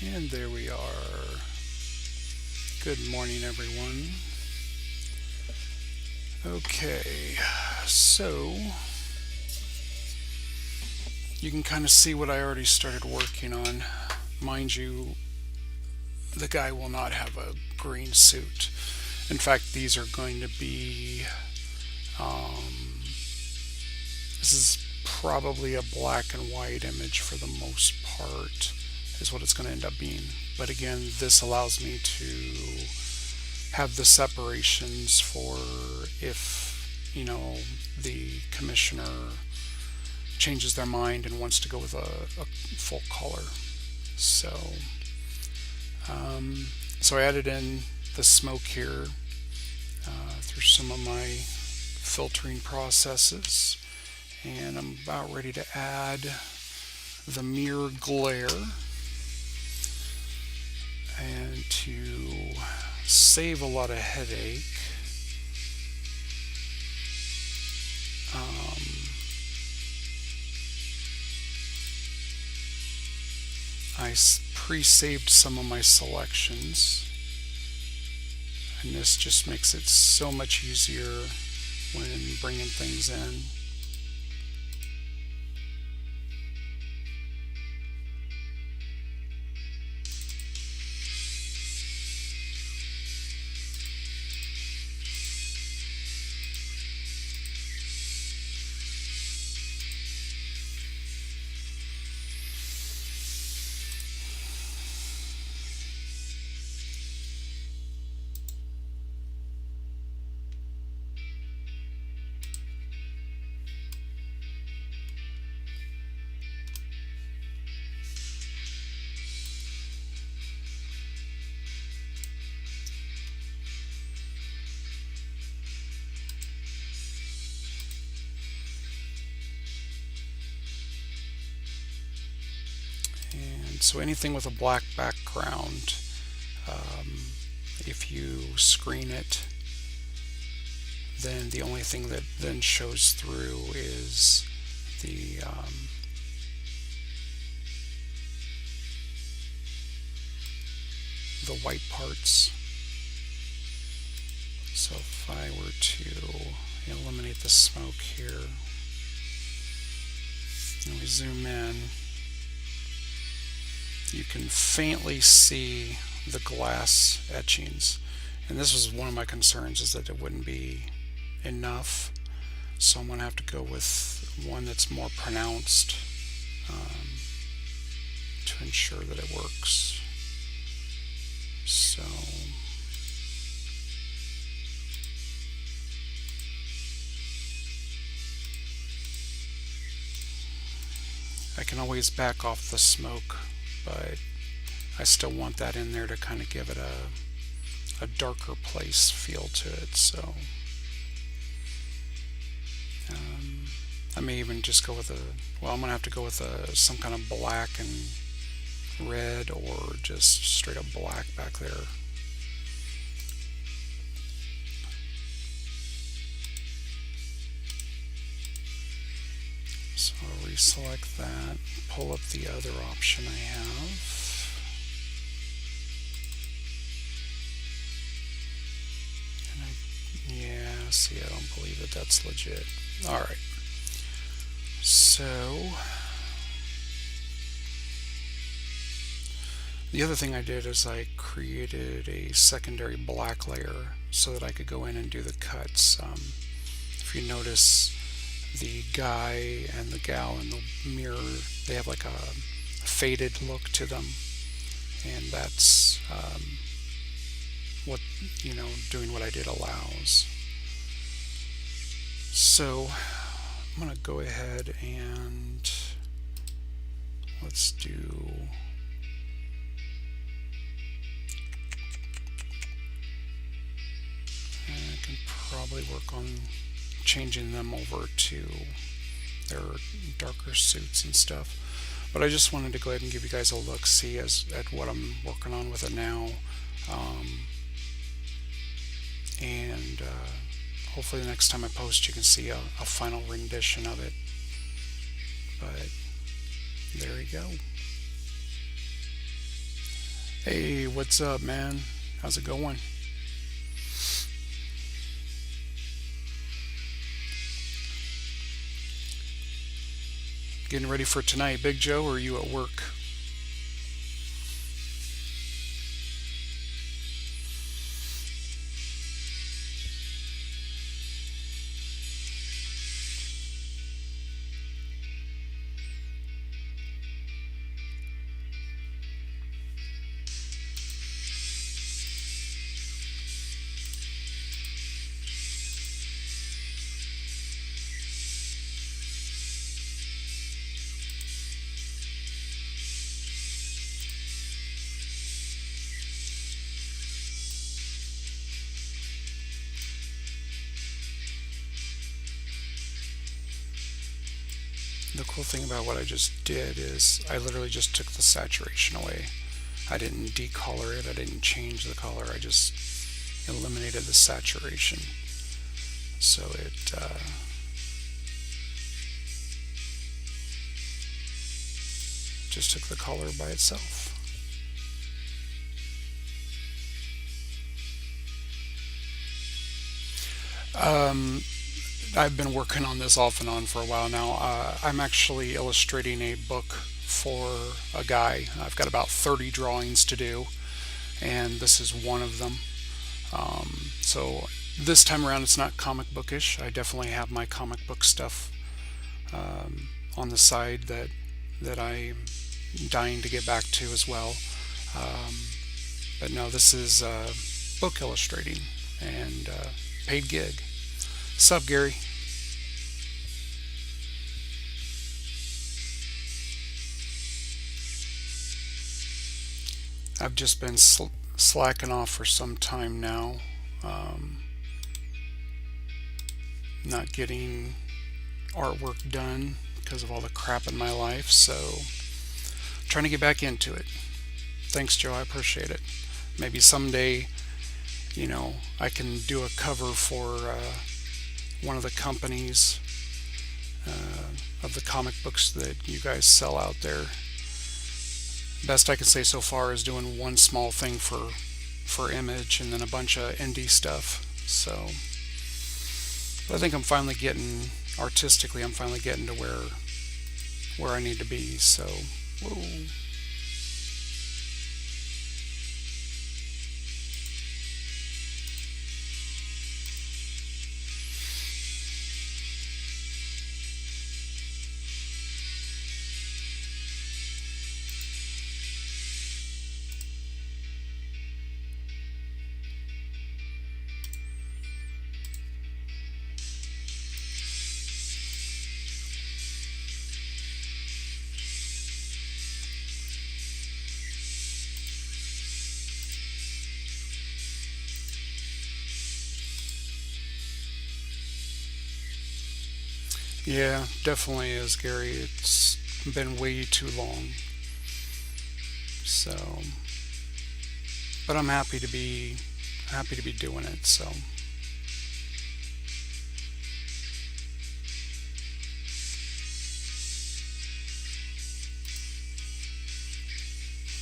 And there we are. Good morning, everyone. Okay, so you can kind of see what I already started working on. Mind you, the guy will not have a green suit. In fact, these are going to be, this is probably a black and white image for the most part, is what it's going to end up being. But again, this allows me to have the separations for if, the commissioner changes their mind and wants to go with a full color. So, so I added in the smoke here through some of my filtering processes, and I'm about ready to add the mirror glare. And to save a lot of headache, I pre-saved some of my selections, and this just makes it so much easier when bringing things in. And so anything with a black background, if you screen it, then the only thing that then shows through is the white parts. So if I were to eliminate the smoke here, and we zoom in, you can faintly see the glass etchings. And this was one of my concerns, is that it wouldn't be enough. So I'm going to have to go with one that's more pronounced to ensure that it works. So I can always back off the smoke, but I still want that in there to kind of give it a darker place feel to it. So I may even just go with I'm going to have to go with some kind of black and red, or just straight up black back there. So I'll reselect that, pull up the other option I have. Yeah, see, I don't believe that that's legit. Alright. So the other thing I did is I created a secondary black layer so that I could go in and do the cuts. If you notice, the guy and the gal in the mirror, they have like a faded look to them, and that's what, doing what I did allows. So I'm going to go ahead and let's do I can probably work on changing them over to their darker suits and stuff. But I just wanted to go ahead and give you guys a look-see at what I'm working on with it now. And hopefully the next time I post you can see a final rendition of it. But there you go. Hey, what's up, man? How's it going? Getting ready for tonight, Big Joe, or are you at work? The cool thing about what I just did is I literally just took the saturation away. I didn't decolor it, I didn't change the color, I just eliminated the saturation. So it just took the color by itself. Um, I've been working on this off and on for a while now. I'm actually illustrating a book for a guy. I've got about 30 drawings to do, and this is one of them. So this time around, it's not comic bookish. I definitely have my comic book stuff on the side that I'm dying to get back to as well. Um, but no, this is book illustrating and paid gig. Sup, Gary? I've just been slacking off for some time now. Um, not getting artwork done because of all the crap in my life, so trying to get back into it. Thanks, Joe. I appreciate it. Maybe someday, I can do a cover for one of the companies of the comic books that you guys sell out there. Best I can say so far is doing one small thing for Image and then a bunch of indie stuff. So, but I think I'm finally getting artistically. I'm finally getting to where I need to be. So, whoa. Yeah, definitely is, Gary. It's been way too long. So, but I'm happy to be doing it. So,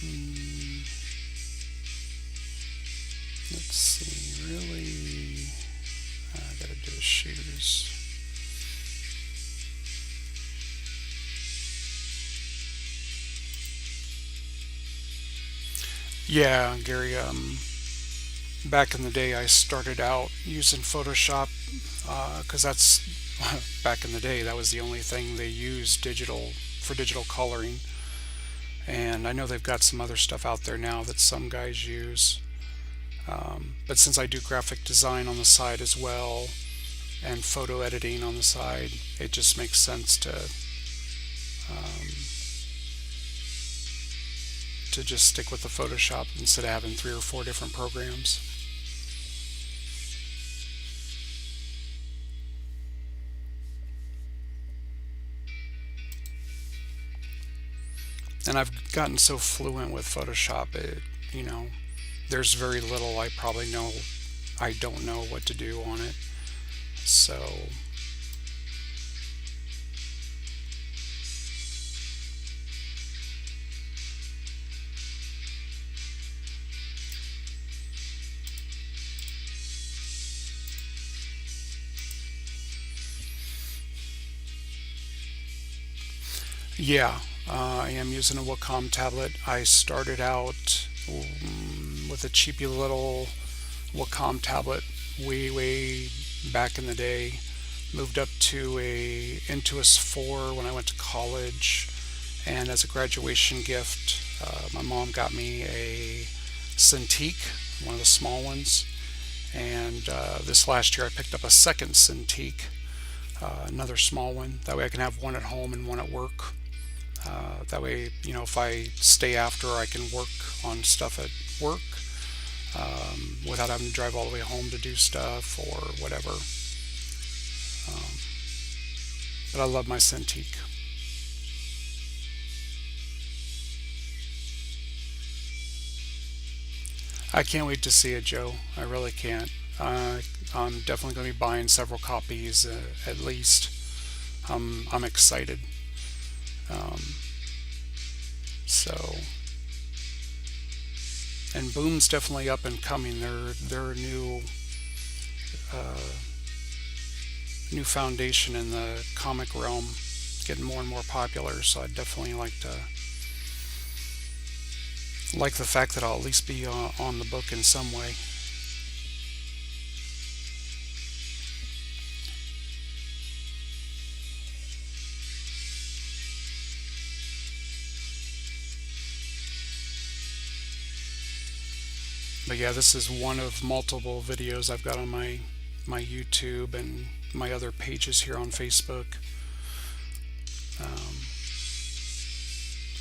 mm, let's see. Really, I gotta do his shoes. Yeah, Gary. Back in the day, I started out using Photoshop because that's back in the day that was the only thing they used digital coloring. And I know they've got some other stuff out there now that some guys use. But since I do graphic design on the side as well and photo editing on the side, it just makes sense um, to just stick with the Photoshop instead of having three or four different programs. And I've gotten so fluent with Photoshop, you know, there's very little I don't know what to do on it. So, Yeah, I am using a Wacom tablet. I started out with a cheapy little Wacom tablet way back in the day. Moved up to a Intuos 4 when I went to college, and as a graduation gift, my mom got me a Cintiq, one of the small ones. And this last year, I picked up a second Cintiq, another small one. That way, I can have one at home and one at work. That way, if I stay after, I can work on stuff at work without having to drive all the way home to do stuff or whatever. Um, but I love my Cintiq. I can't wait to see it, Joe. I really can't. I'm definitely going to be buying several copies at least. I'm excited. Um, so, and Boom's definitely up and coming. They're a uh, new foundation in the comic realm. It's getting more and more popular. So I'd definitely like the fact that I'll at least be on the book in some way. But yeah, this is one of multiple videos I've got on my YouTube and my other pages here on Facebook. Um,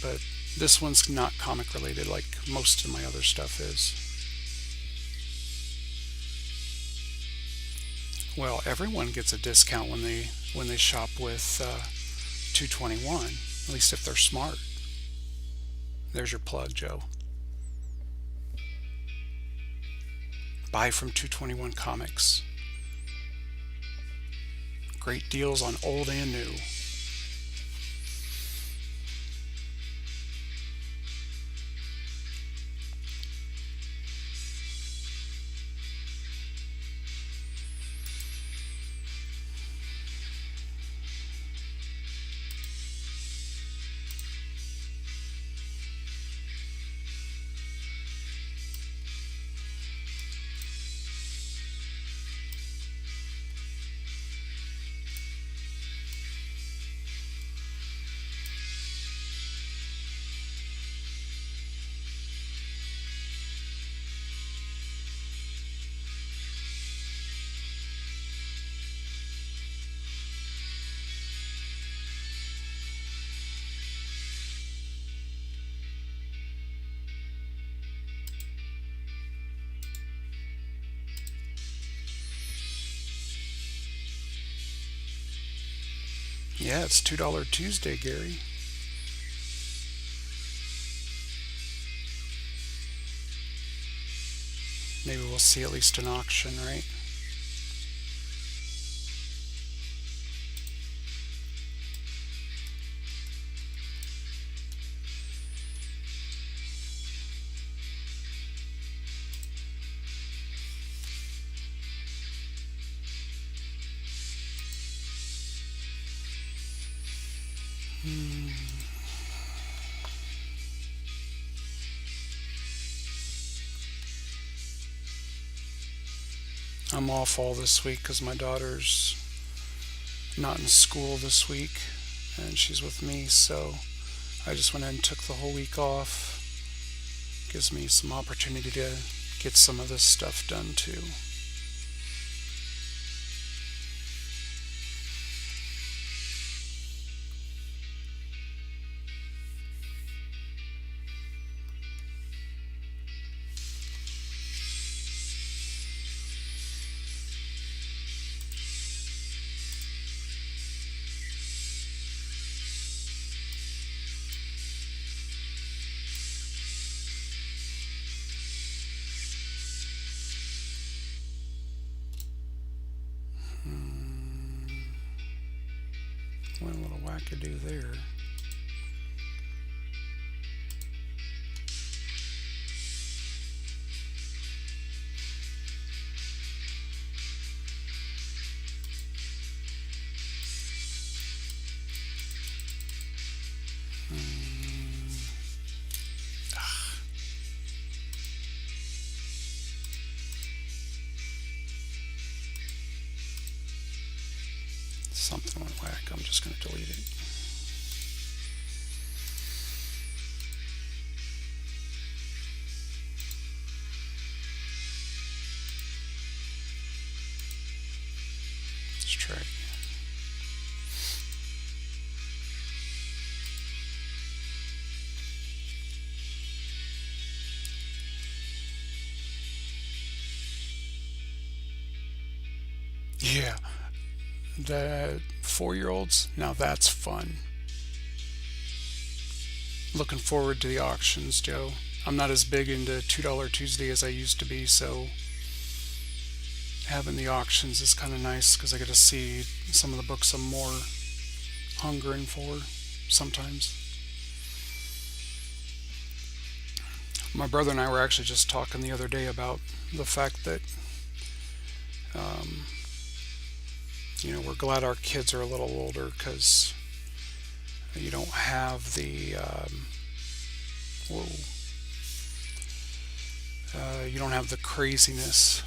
but this one's not comic related like most of my other stuff is. Well, everyone gets a discount when they shop with 221. At least if they're smart. There's your plug, Joe. Buy from 221 Comics. Great deals on old and new. Yeah, it's $2 Tuesday, Gary. Maybe we'll see at least an auction, right? Hmm. I'm off all this week because my daughter's not in school this week and she's with me, so I just went ahead and took the whole week off. Gives me some opportunity to get some of this stuff done too. Went a little wackadoo there. Something went whack. I'm just going to delete it. Let's try it. Yeah, the 4-year-olds, now that's fun. Looking forward to the auctions, Joe. I'm not as big into $2 Tuesday as I used to be, so having the auctions is kind of nice because I get to see some of the books I'm more hungering for sometimes. My brother and I were actually just talking the other day about the fact that, um, we're glad our kids are a little older because you don't have the whoa, you don't have the craziness.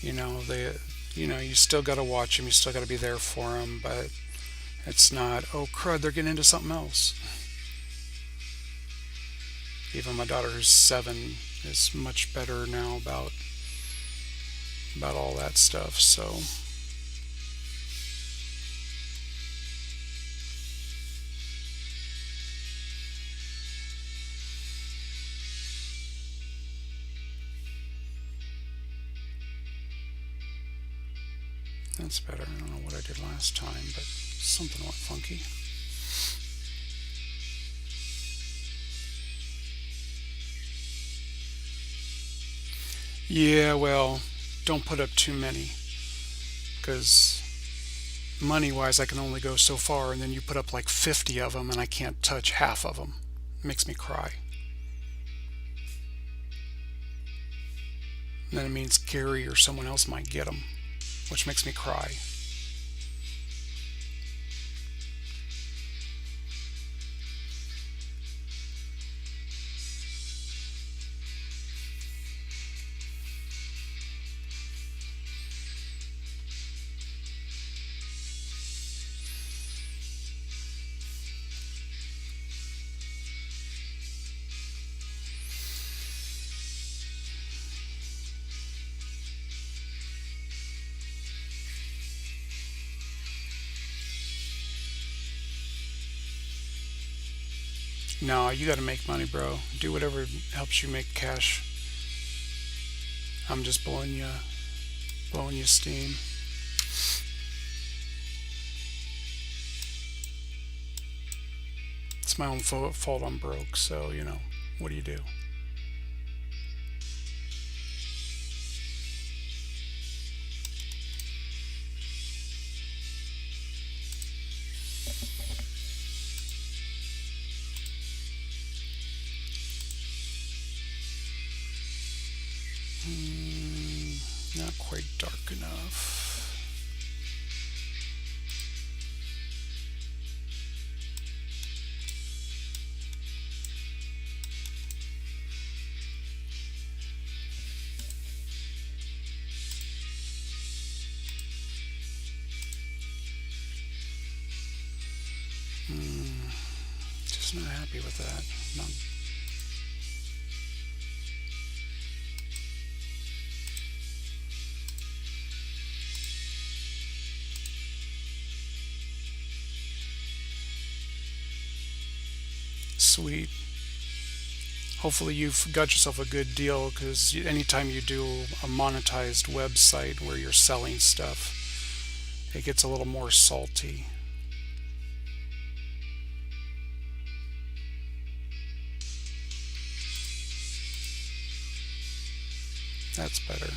They, you still got to watch them, you still got to be there for them, but it's not, oh crud, they're getting into something else. Even my daughter, who's 7, is much better now about all that stuff. So that's better. I don't know what I did last time, but something went funky. Yeah, well, don't put up too many because money wise, I can only go so far, and then you put up like 50 of them, and I can't touch half of them. It makes me cry. And then it means Gary or someone else might get them, which makes me cry. No, you got to make money, bro. Do whatever helps you make cash. I'm just blowing you steam. It's my own fault I'm broke, so, what do you do? Not quite dark enough. Just not happy with that. Not, sweet. Hopefully you've got yourself a good deal because anytime you do a monetized website where you're selling stuff, it gets a little more salty. That's better.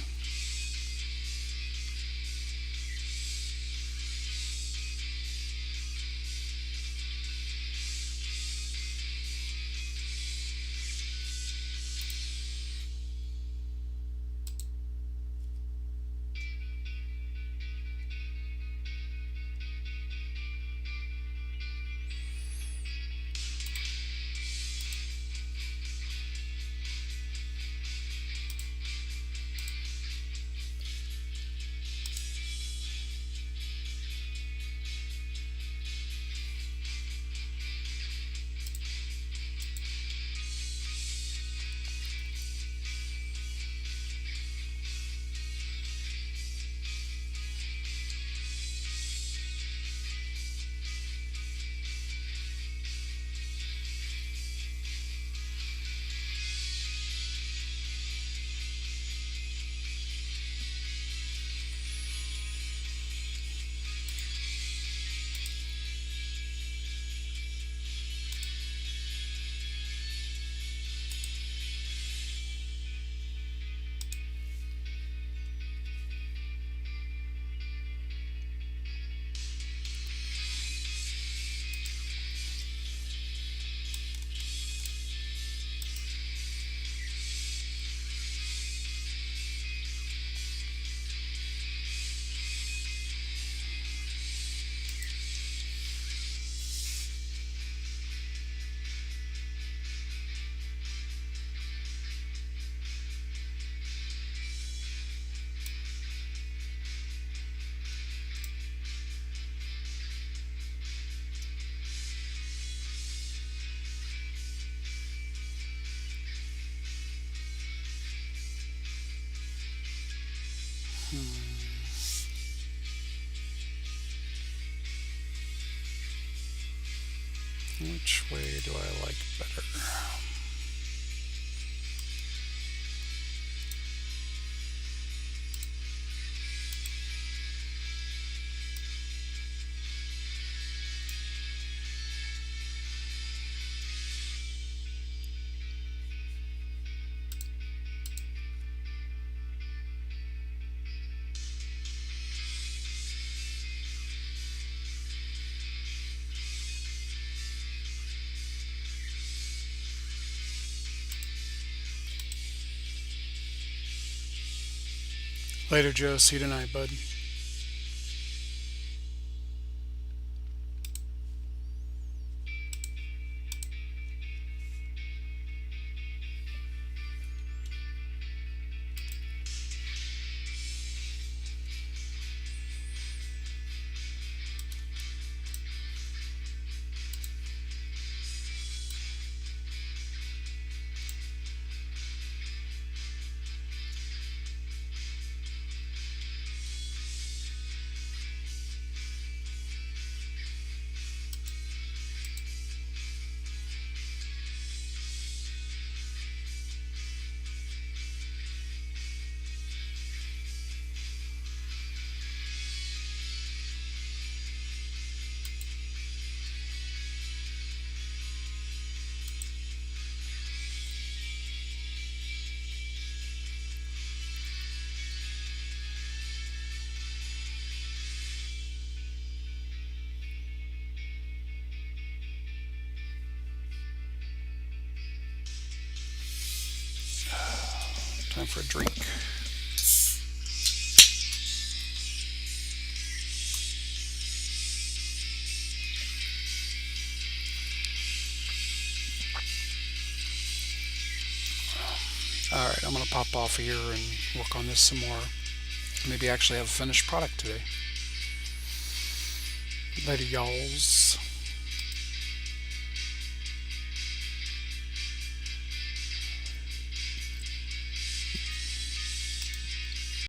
Which way do I like better? Later, Joe. See you tonight, bud. Time for a drink. Alright, I'm going to pop off here and work on this some more. Maybe actually have a finished product today. Later, y'alls.